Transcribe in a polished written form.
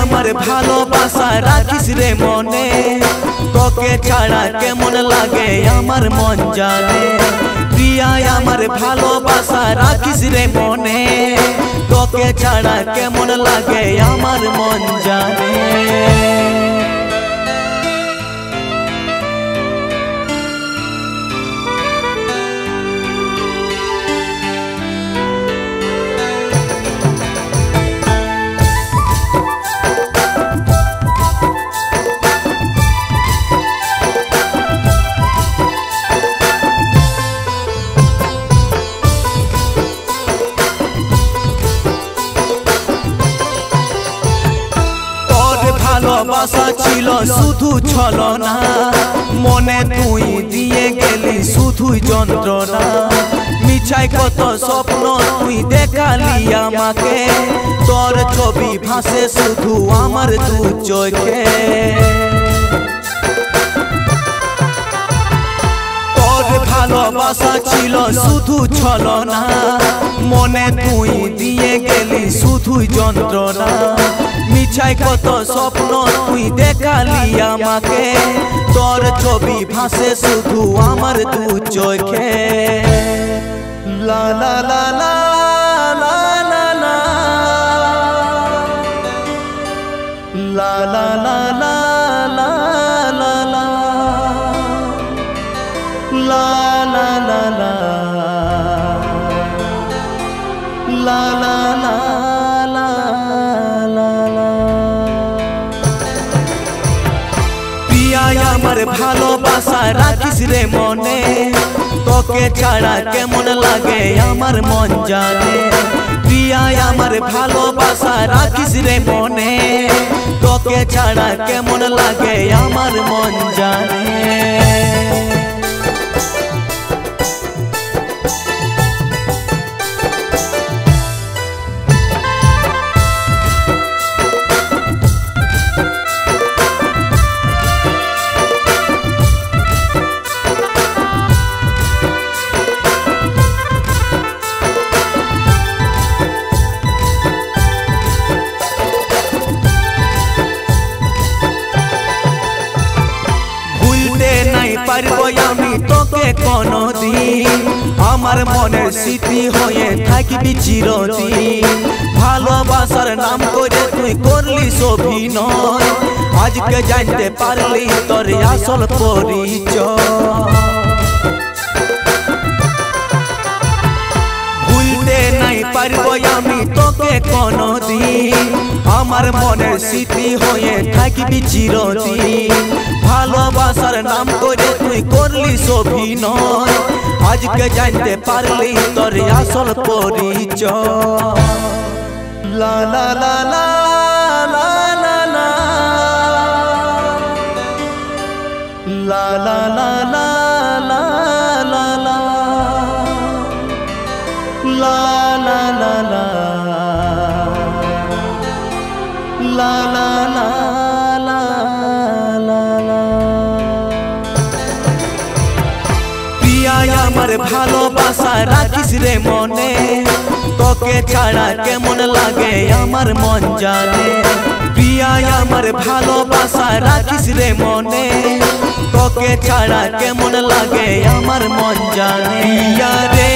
আমার ভালোবাসা রাখিস রে মনে, তোকে ছাড়া কেমন লাগে আমার মন জানে। প্রিয়া আমার ভালোবাসা রাখিস রে মনে, তোকে ছাড়া কেমন লাগে আমার মন জানে। ভালোবাসা ছিল শুধু ছলনা, মনে তুই দিয়ে গেলি শুধুই যন্ত্রণা। মিছাই কত স্বপ্ন তুই দেখালি আমাকে, তোর ছবি ভাসে শুধু আমার দু চোখে। তোর ভালোবাসা ছিল শুধু ছলনা, মনে তুই দিয়ে গেলি শুধুই যন্ত্রণা। মিছাই কত স্বপ্ন তুই দেখালি আমাকে, তোর ছবি ভাসে শুধু আমার দু চোখে। লা লা লা লা লা লা লা লা লা লা লা লা লা লা লা লা লা লা লা। আমার ভালোবাসা রাখিস রে মনে, তোকে ছাড়া কেমন লাগে আমার মন জানে। প্রিয়া আমার ভালোবাসা রাখিস রে মনে, তোকে ছাড়া কেমন লাগে আমার মন জানে। পারবো আমি তোকে কোনদিন, আমার মনের স্মৃতি হয়ে থাকবি চিরদিন। ভালোবাসার নাম করে তুই করলি অভিনয়, আজকে জানতে পারলি তোর আসল পরিচয়। ভুলতে নাই পারবো আমি তোকে কোনদিন, আমার মনের স্মৃতি হয়ে থাকবি চিরদিন। ভালোবাসার নাম করে তুই করলি অভিনয়, আজকে জানতে পারলি তোর আসল পরিচয়। লা লা লা লা লা লা লা লা লা লা লা লা লা লা লা লা লা লা। আমার ভালোবাসা রাখিস রে মনে, তোকে ছাড়া কেমন লাগে আমার মন জানে। প্রিয়া আমার ভালোবাসা রাখিস রে মনে, তোকে ছাড়া কেমন লাগে আমার মন জানে। প্রিয়া রে।